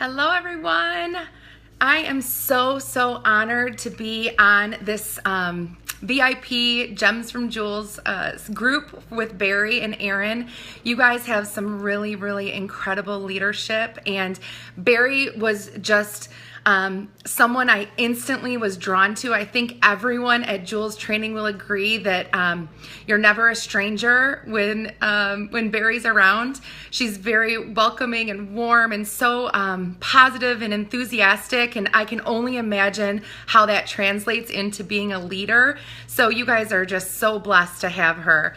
Hello, everyone. I am so honored to be on this VIP Gems from Jules group with Barry and Aaron. You guys have some really incredible leadership, and Barry was just someone I instantly was drawn to. I think everyone at Jules Training will agree that you're never a stranger when Barry's around. She's very welcoming and warm and so positive and enthusiastic, and I can only imagine how that translates into being a leader. So you guys are just so blessed to have her.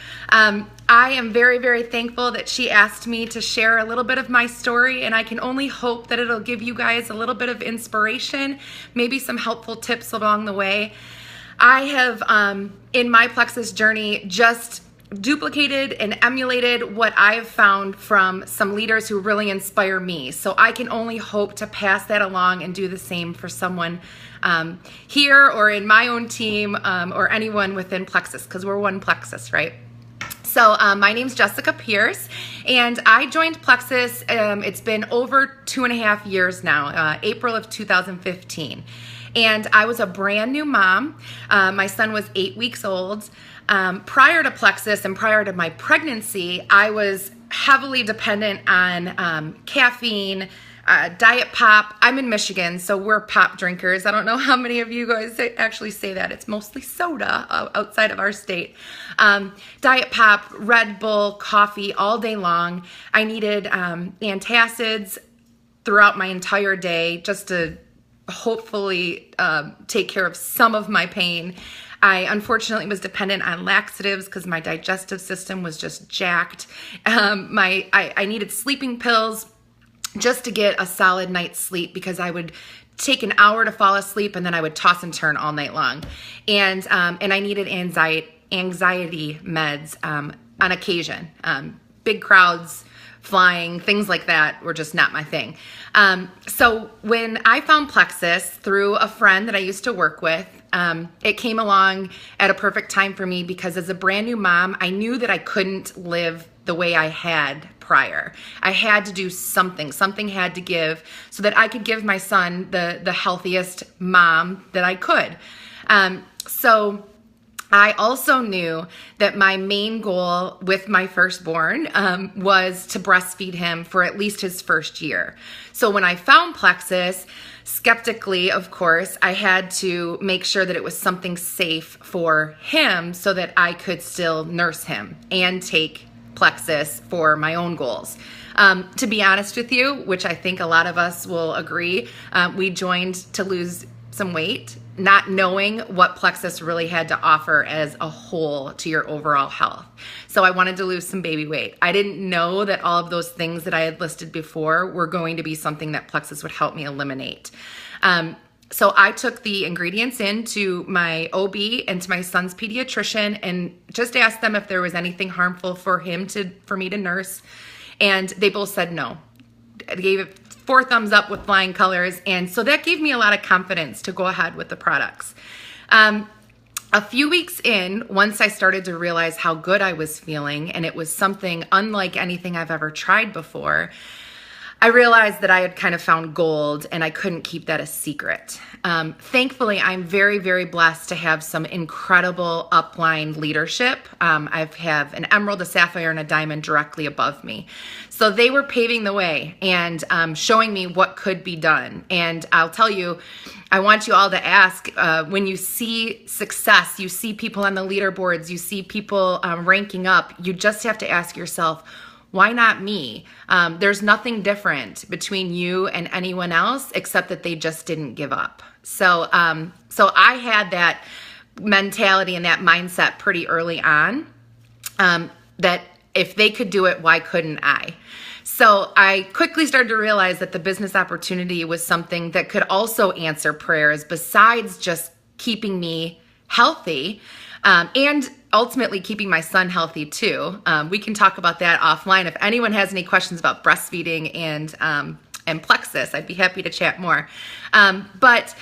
I am very thankful that she asked me to share a little bit of my story, and I can only hope that it'll give you guys a little bit of inspiration, maybe some helpful tips along the way. I have, in my Plexus journey, just duplicated and emulated what I've found from some leaders who really inspire me. So I can only hope to pass that along and do the same for someone here or in my own team or anyone within Plexus, because we're one Plexus, right? So my name's Jessica Pierce, and I joined Plexus, it's been over 2.5 years now, April of 2015. And I was a brand new mom. My son was 8 weeks old. Prior to Plexus and prior to my pregnancy, I was heavily dependent on caffeine, diet pop. I'm in Michigan, so we're pop drinkers. I don't know how many of you guys actually say that. It's mostly soda outside of our state. Diet pop, Red Bull, coffee all day long. I needed antacids throughout my entire day just to hopefully take care of some of my pain. I unfortunately was dependent on laxatives because my digestive system was just jacked. I needed sleeping pills just to get a solid night's sleep, because I would take an hour to fall asleep and then I would toss and turn all night long. And I needed anxiety meds on occasion. Big crowds, flying, things like that were just not my thing. So when I found Plexus through a friend that I used to work with, it came along at a perfect time for me, because as a brand new mom, I knew that I couldn't live the way I had prior. I had to do something had to give so that I could give my son the healthiest mom that I could. So I also knew that my main goal with my firstborn was to breastfeed him for at least his first year. So when I found Plexus, skeptically, of course, I had to make sure that it was something safe for him so that I could still nurse him and take Plexus for my own goals. To be honest with you, which I think a lot of us will agree, we joined to lose some weight, not knowing what Plexus really had to offer as a whole to your overall health. So I wanted to lose some baby weight. I didn't know that all of those things that I had listed before were going to be something that Plexus would help me eliminate. So I took the ingredients into my OB and to my son's pediatrician and just asked them if there was anything harmful for me to nurse. And they both said no. They gave it 4 thumbs up with flying colors. And so that gave me a lot of confidence to go ahead with the products. A few weeks in, once I started to realize how good I was feeling, and it was something unlike anything I've ever tried before, I realized that I had kind of found gold, and I couldn't keep that a secret. Thankfully, I'm very blessed to have some incredible upline leadership. I have an emerald, a sapphire, and a diamond directly above me. So they were paving the way and showing me what could be done. And I'll tell you, I want you all to ask, when you see success, you see people on the leaderboards, you see people ranking up, you just have to ask yourself, why not me? There's nothing different between you and anyone else except that they just didn't give up. So I had that mentality and that mindset pretty early on, that if they could do it, why couldn't I? So I quickly started to realize that the business opportunity was something that could also answer prayers besides just keeping me healthy, and ultimately keeping my son healthy too. We can talk about that offline. If anyone has any questions about breastfeeding and Plexus, I'd be happy to chat more. But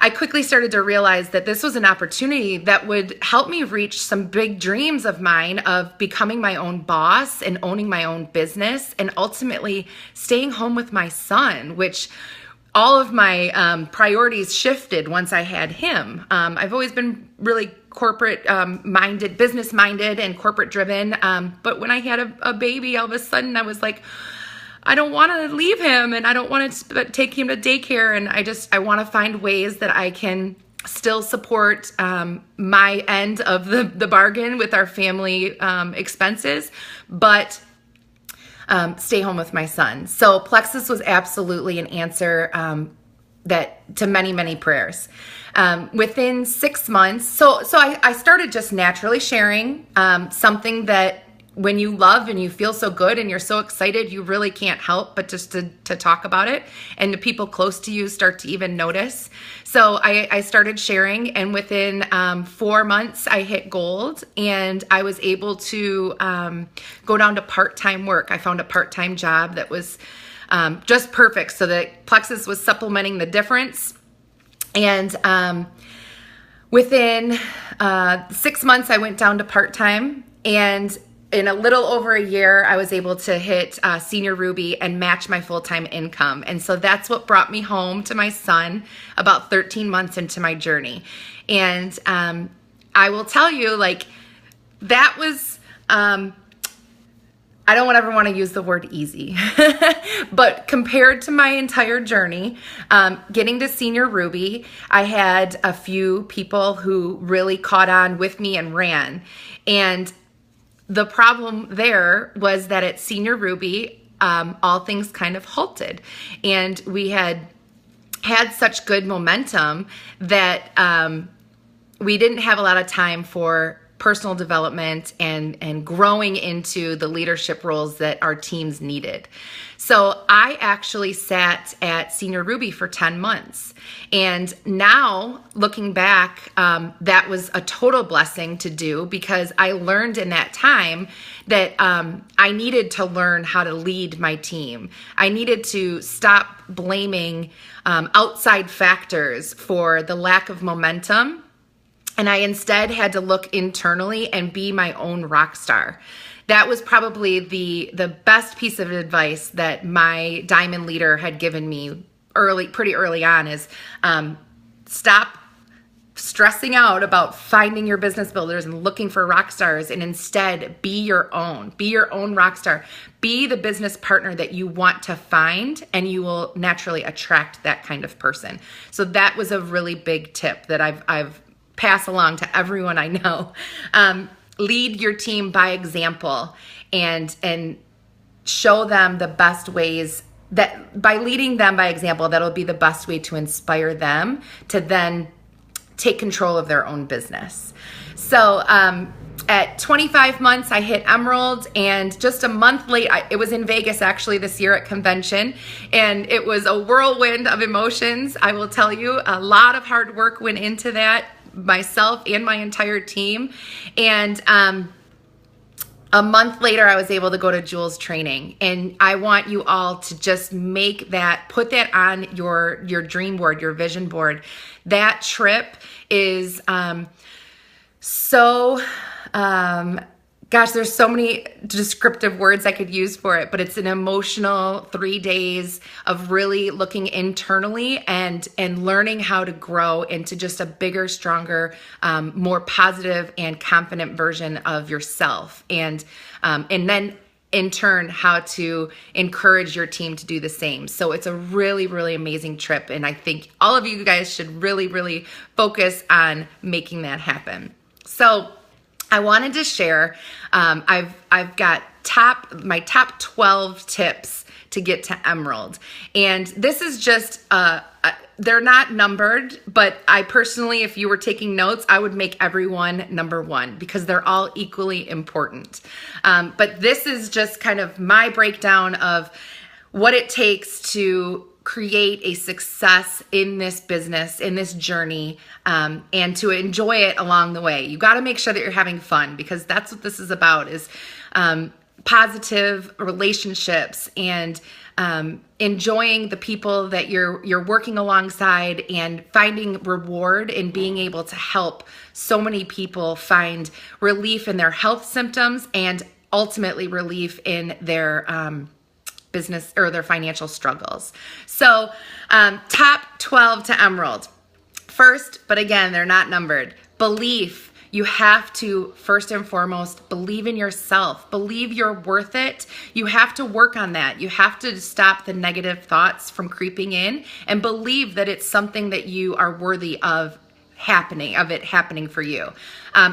I quickly started to realize that this was an opportunity that would help me reach some big dreams of mine of becoming my own boss and owning my own business and ultimately staying home with my son, which all of my priorities shifted once I had him. I've always been really corporate minded, business minded and corporate driven. But when I had a baby, all of a sudden I was like, I don't want to leave him and I don't want to take him to daycare. And I want to find ways that I can still support my end of the bargain with our family expenses, but stay home with my son. So Plexus was absolutely an answer that to many, many prayers. Within 6 months, so I started just naturally sharing something that when you love and you feel so good and you're so excited, you really can't help but just to talk about it. And the people close to you start to even notice. So I started sharing, and within 4 months, I hit gold, and I was able to go down to part-time work. I found a part-time job that was just perfect, so that Plexus was supplementing the difference. And within 6 months, I went down to part-time, and in a little over a year, I was able to hit Senior Ruby and match my full-time income. And so that's what brought me home to my son about 13 months into my journey. And I will tell you, like, that was, I don't ever want to use the word easy, but compared to my entire journey, getting to Senior Ruby, I had a few people who really caught on with me and ran. And the problem there was that at Senior Ruby, all things kind of halted, and we had such good momentum that we didn't have a lot of time for personal development and growing into the leadership roles that our teams needed. So I actually sat at Senior Ruby for 10 months. And now looking back, that was a total blessing to do, because I learned in that time that I needed to learn how to lead my team. I needed to stop blaming outside factors for the lack of momentum. And I instead had to look internally and be my own rock star. That was probably the best piece of advice that my diamond leader had given me pretty early on is stop stressing out about finding your business builders and looking for rock stars, and instead be your own rock star. Be the business partner that you want to find, and you will naturally attract that kind of person. So that was a really big tip that I've passed along to everyone I know. Lead your team by example, and show them the best ways that by leading them by example, that'll be the best way to inspire them to then take control of their own business. So at 25 months, I hit Emerald, and just a month late, it was in Vegas actually this year at convention, and it was a whirlwind of emotions. I will tell you, a lot of hard work went into that, myself and my entire team. And a month later, I was able to go to Jules training. And I want you all to just put that on your dream board, your vision board. That trip is there's so many descriptive words I could use for it, but it's an emotional 3 days of really looking internally and learning how to grow into just a bigger, stronger, more positive and confident version of yourself. And then in turn, how to encourage your team to do the same. So it's a really, really amazing trip. And I think all of you guys should really, really focus on making that happen. So I wanted to share, I've got my top 12 tips to get to Emerald. And this is just, they're not numbered, but I personally, if you were taking notes, I would make everyone number one because they're all equally important. But this is just kind of my breakdown of what it takes to create a success in this business, in this journey, and to enjoy it along the way. You got to make sure that you're having fun, because that's what this is about, is positive relationships and enjoying the people that you're working alongside, and finding reward in being able to help so many people find relief in their health symptoms and ultimately relief in their business or their financial struggles. So top 12 to Emerald. First, but again, they're not numbered. Belief. You have to, first and foremost, believe in yourself. Believe you're worth it. You have to work on that. You have to stop the negative thoughts from creeping in and believe that it's something that you are worthy of happening for you.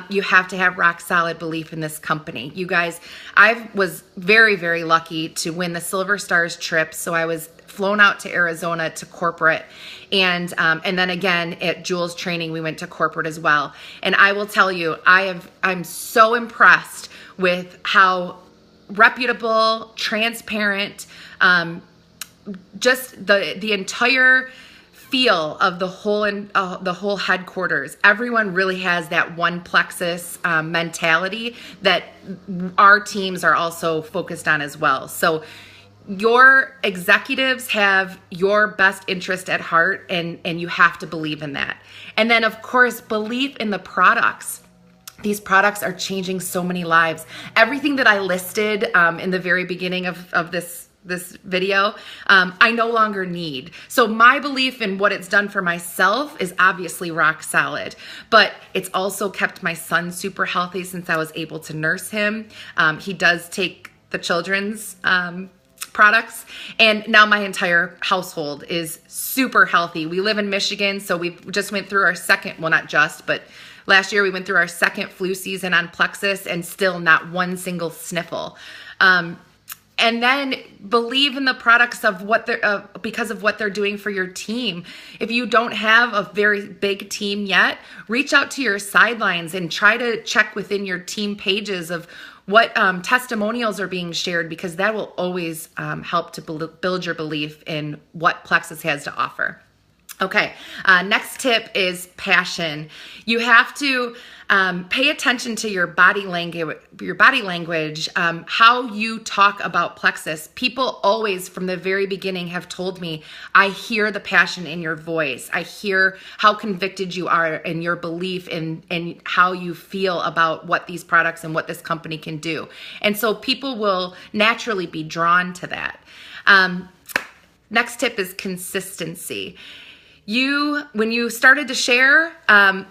You have to have rock solid belief in this company. You guys, I was very, very lucky to win the Silver Stars trip. So I was flown out to Arizona to corporate. And then again at Jules Training, we went to corporate as well. And I will tell you, I'm so impressed with how reputable, transparent, just the entire feel of the whole headquarters. Everyone really has that one Plexus mentality that our teams are also focused on as well. So your executives have your best interest at heart, and you have to believe in that. And then, of course, believe in the products. These products are changing so many lives. Everything that I listed in the very beginning of this video, I no longer need. So my belief in what it's done for myself is obviously rock solid, but it's also kept my son super healthy since I was able to nurse him. He does take the children's products, and now my entire household is super healthy. We live in Michigan, so we just went through our second, well, not just, but last year we went through our second flu season on Plexus, and still not one single sniffle. And then believe in the products of what they're because of what they're doing for your team. If you don't have a very big team yet, reach out to your sidelines and try to check within your team pages of what testimonials are being shared, because that will always help to build your belief in what Plexus has to offer. Okay, next tip is passion. You have to pay attention to your body language, how you talk about Plexus. People always, from the very beginning, have told me, I hear the passion in your voice. I hear how convicted you are in your belief in how you feel about what these products and what this company can do. And so people will naturally be drawn to that. Next tip is consistency. When you started to share,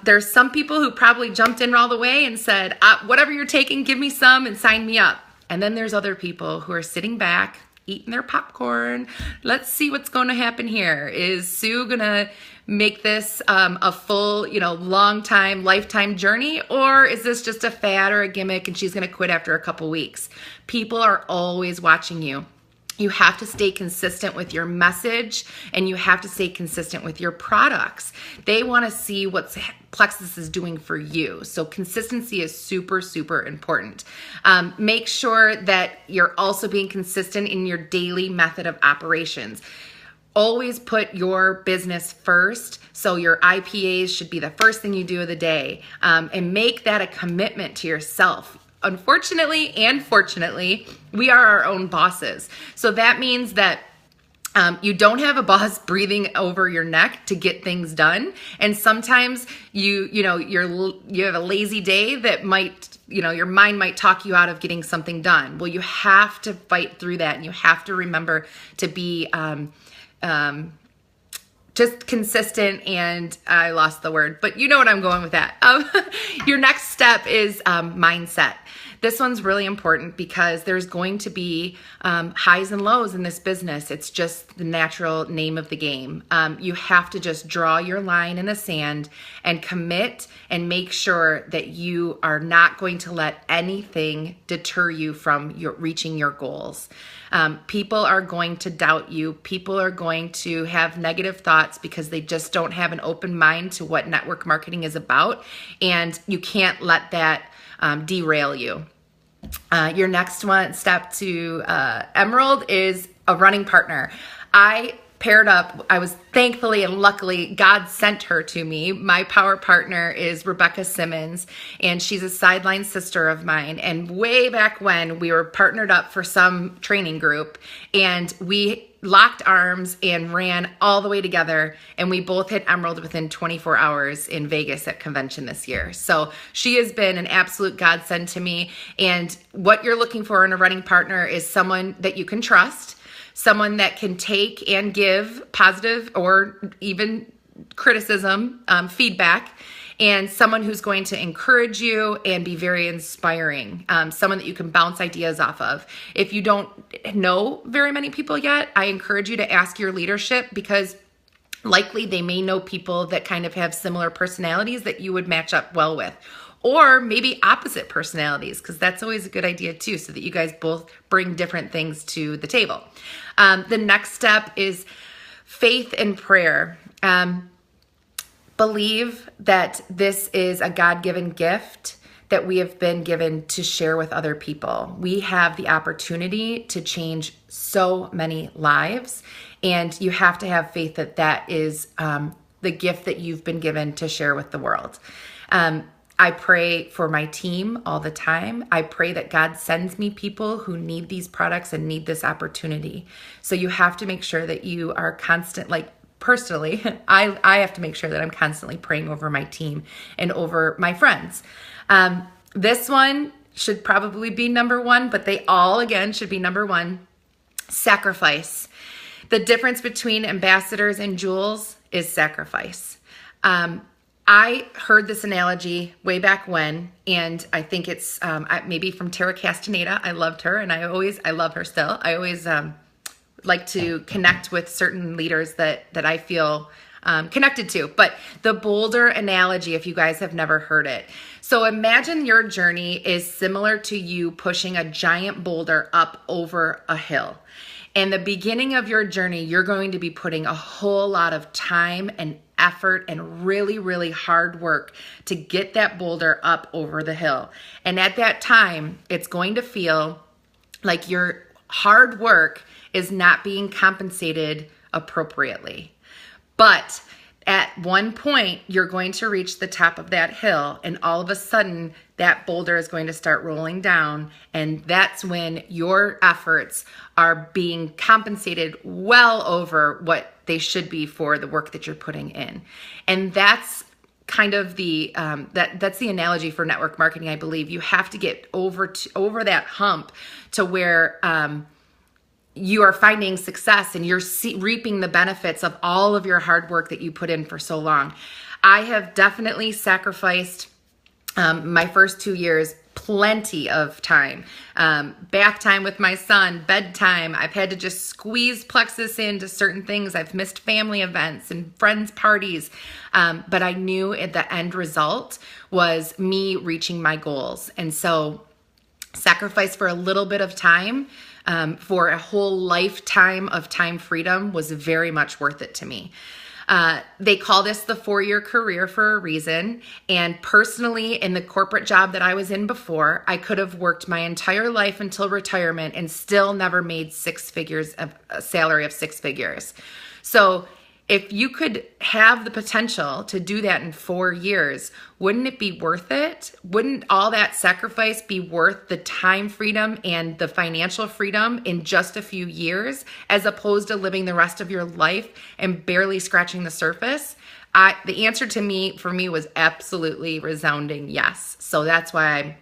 there's some people who probably jumped in all the way and said, whatever you're taking, give me some and sign me up. And then there's other people who are sitting back, eating their popcorn. Let's see what's going to happen here. Is Sue going to make this a full, long time, lifetime journey? Or is this just a fad or a gimmick and she's going to quit after a couple weeks? People are always watching you. You have to stay consistent with your message, and you have to stay consistent with your products. They want to see what Plexus is doing for you. So consistency is super, super important. Make sure that you're also being consistent in your daily method of operations. Always put your business first. So your IPAs should be the first thing you do of the day, and make that a commitment to yourself. Unfortunately and fortunately, we are our own bosses. So that means that you don't have a boss breathing over your neck to get things done. And sometimes you have a lazy day that might, your mind might talk you out of getting something done. Well, you have to fight through that, and you have to remember to be just consistent, and I lost the word, but you know what I'm going with that. Your next step is mindset. This one's really important because there's going to be highs and lows in this business. It's just the natural name of the game. You have to just draw your line in the sand and commit and make sure that you are not going to let anything deter you from reaching your goals. People are going to doubt you. People are going to have negative thoughts because they just don't have an open mind to what network marketing is about, and you can't let that derail you. Your next step to Emerald is a running partner. I paired up. I was thankfully and luckily, God sent her to me. My power partner is Rebecca Simmons, and she's a sideline sister of mine. And way back when, we were partnered up for some training group, and we locked arms and ran all the way together, and we both hit Emerald within 24 hours in Vegas at convention this year. So she has been an absolute godsend to me. And what you're looking for in a running partner is someone that you can trust, someone that can take and give positive or even criticism, feedback, and someone who's going to encourage you and be very inspiring, someone that you can bounce ideas off of. If you don't know very many people yet, I encourage you to ask your leadership, because likely they may know people that kind of have similar personalities that you would match up well with. Or maybe opposite personalities, because that's always a good idea too, so that you guys both bring different things to the table. The next step is faith and prayer. Believe that this is a God-given gift that we have been given to share with other people. We have the opportunity to change so many lives, and you have to have faith that that is the gift that you've been given to share with the world. I pray for my team all the time. I pray that God sends me people who need these products and need this opportunity. So you have to make sure that you are personally, I have to make sure that I'm constantly praying over my team and over my friends. This one should probably be number one, but they all, again, should be number one. Sacrifice. The difference between ambassadors and jewels is sacrifice. I heard this analogy way back when, and I think it's maybe from Tara Castaneda. I loved her, and I love her still. I always like to connect with certain leaders that I feel connected to. But the boulder analogy, if you guys have never heard it. So imagine your journey is similar to you pushing a giant boulder up over a hill. In the beginning of your journey, you're going to be putting a whole lot of time and effort and really, really hard work to get that boulder up over the hill. And at that time, it's going to feel like your hard work is not being compensated appropriately. But at one point, you're going to reach the top of that hill, and all of a sudden, that boulder is going to start rolling down, and that's when your efforts are being compensated well over what they should be for the work that you're putting in. And that's kind of the that's the analogy for network marketing. I believe you have to get over that hump to where you are finding success and you're reaping the benefits of all of your hard work that you put in for so long. I have definitely sacrificed my first 2 years, plenty of time, bath time with my son, bedtime. I've had to just squeeze plexus into certain things. I've missed family events and friends' parties. But I knew the end result was me reaching my goals. And so sacrifice for a little bit of time for a whole lifetime of time freedom was very much worth it to me. They call this the 4-year career for a reason. And personally, in the corporate job that I was in before, I could have worked my entire life until retirement and still never made a salary of 6 figures. So if you could have the potential to do that in 4 years, wouldn't it be worth it? Wouldn't all that sacrifice be worth the time freedom and the financial freedom in just a few years, as opposed to living the rest of your life and barely scratching the surface? The answer for me was absolutely resounding yes. So that's why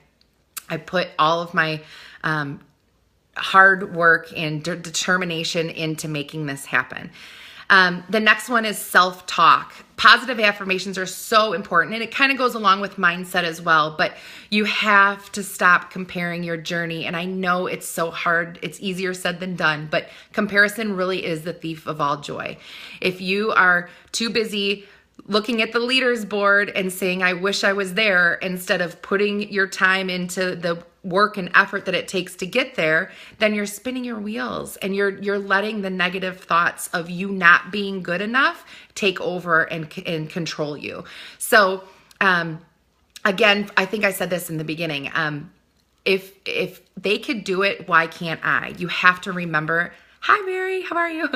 I put all of my hard work and determination into making this happen. The next one is self-talk. Positive affirmations are so important, and it kind of goes along with mindset as well, but you have to stop comparing your journey. And I know it's so hard. It's easier said than done, but comparison really is the thief of all joy. If you are too busy looking at the leaders board and saying, I wish I was there, instead of putting your time into the work and effort that it takes to get there, then you're spinning your wheels and you're letting the negative thoughts of you not being good enough take over and control you. So again, I think I said this in the beginning. If they could do it, why can't I? You have to remember Hi, Mary. How are you?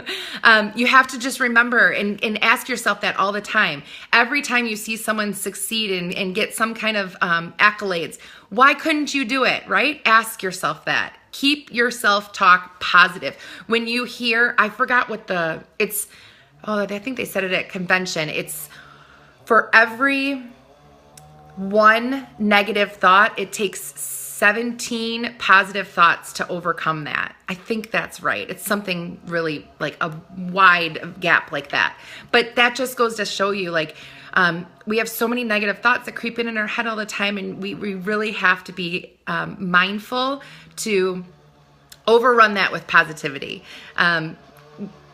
You have to just remember and ask yourself that all the time. Every time you see someone succeed and get some kind of accolades, why couldn't you do it, right? Ask yourself that. Keep your self-talk positive. When you hear, I forgot what I think they said it at convention. It's for every one negative thought, it takes 17 positive thoughts to overcome that. I think that's right. It's something really like a wide gap like that. But that just goes to show you, like, we have so many negative thoughts that creep in our head all the time, and we really have to be mindful to overrun that with positivity.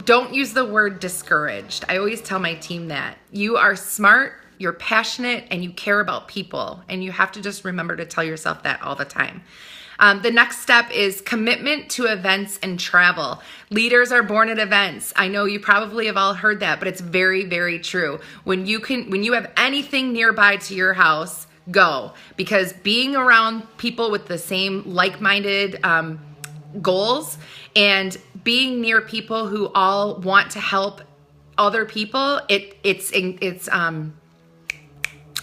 Don't use the word discouraged. I always tell my team that. You are smart, you're passionate, and you care about people. And you have to just remember to tell yourself that all the time. The next step is commitment to events and travel. Leaders are born at events. I know you probably have all heard that, but it's very, very true. When you have anything nearby to your house, go. Because being around people with the same like-minded goals and being near people who all want to help other people, it's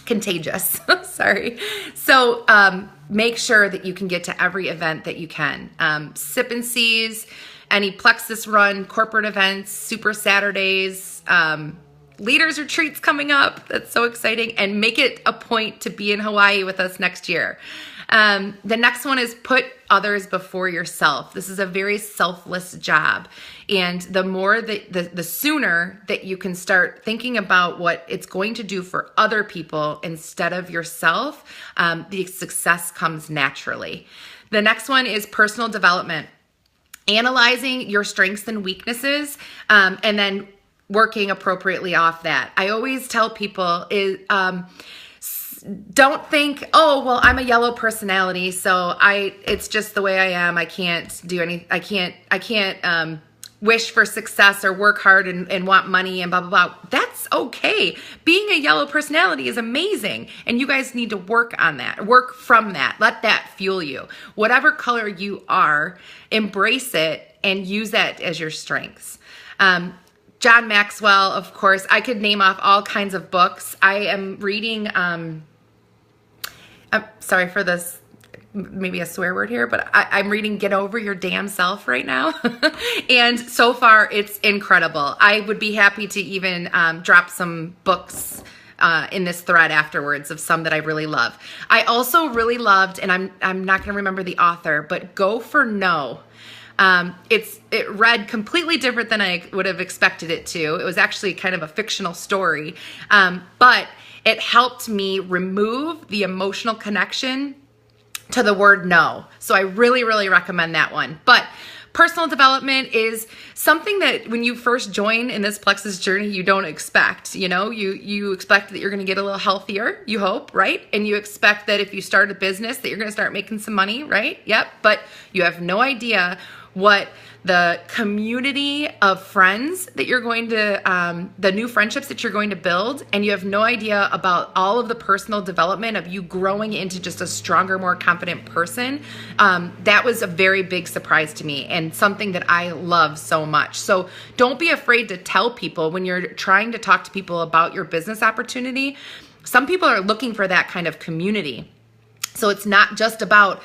contagious. Sorry. So make sure that you can get to every event that you can. Sip and Seas, any Plexus Run, corporate events, Super Saturdays, leaders retreats coming up. That's so exciting. And make it a point to be in Hawaii with us next year. The next one is put others before yourself. This is a very selfless job. And the more that the sooner that you can start thinking about what it's going to do for other people instead of yourself, the success comes naturally. The next one is personal development. Analyzing your strengths and weaknesses, and then working appropriately off that. I always tell people don't think, oh, well, I'm a yellow personality, so it's just the way I am. I can't do any, I can't wish for success or work hard and want money and blah, blah, blah. That's okay. Being a yellow personality is amazing. And you guys need to work on that, work from that. Let that fuel you. Whatever color you are, embrace it and use that as your strengths. John Maxwell, of course, I could name off all kinds of books. I am reading, I'm sorry for this, maybe a swear word here, but I'm reading Get Over Your Damn Self right now. And so far, it's incredible. I would be happy to even drop some books in this thread afterwards of some that I really love. I also really loved, and I'm not going to remember the author, but Go for No. It read completely different than I would have expected it to. It was actually kind of a fictional story, but it helped me remove the emotional connection to the word no. So I really, really recommend that one. But personal development is something that when you first join in this Plexus journey, you don't expect. You know, you expect that you're going to get a little healthier, you hope, right? And you expect that if you start a business that you're going to start making some money, right? Yep. But you have no idea what the community of friends that you're going to, the new friendships that you're going to build, and you have no idea about all of the personal development of you growing into just a stronger, more confident person. That was a very big surprise to me and something that I love so much. So don't be afraid to tell people when you're trying to talk to people about your business opportunity. Some people are looking for that kind of community. So it's not just about,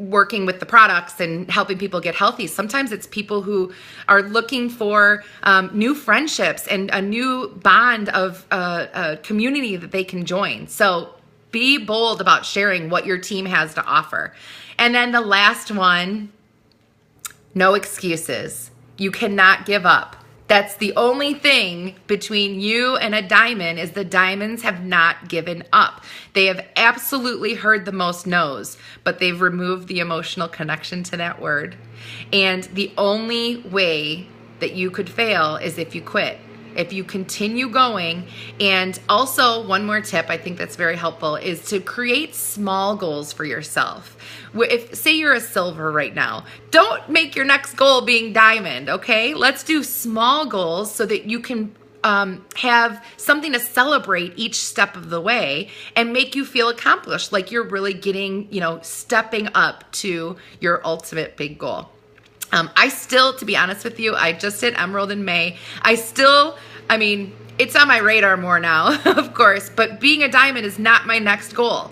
working with the products and helping people get healthy. Sometimes it's people who are looking for new friendships and a new bond of a community that they can join. So be bold about sharing what your team has to offer. And then the last one, no excuses. You cannot give up. That's the only thing between you and a diamond is the diamonds have not given up. They have absolutely heard the most no's, but they've removed the emotional connection to that word. And the only way that you could fail is if you quit. If you continue going. And also one more tip I think that's very helpful is to create small goals for yourself. If say you're a silver right now, don't make your next goal being diamond, okay? Let's do small goals so that you can have something to celebrate each step of the way and make you feel accomplished, like you're really getting, stepping up to your ultimate big goal. I still, to be honest with you, I just did Emerald in May. It's on my radar more now, of course, but being a diamond is not my next goal.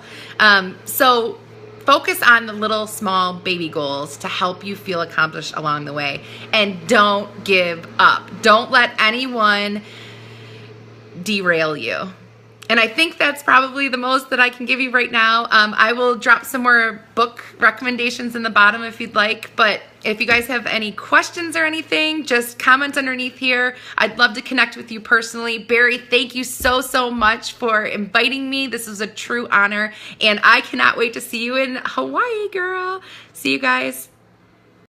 So focus on the little small baby goals to help you feel accomplished along the way. And don't give up. Don't let anyone derail you. And I think that's probably the most that I can give you right now. I will drop some more book recommendations in the bottom if you'd like. But if you guys have any questions or anything, just comment underneath here. I'd love to connect with you personally. Barry, thank you so, so much for inviting me. This is a true honor. And I cannot wait to see you in Hawaii, girl. See you guys.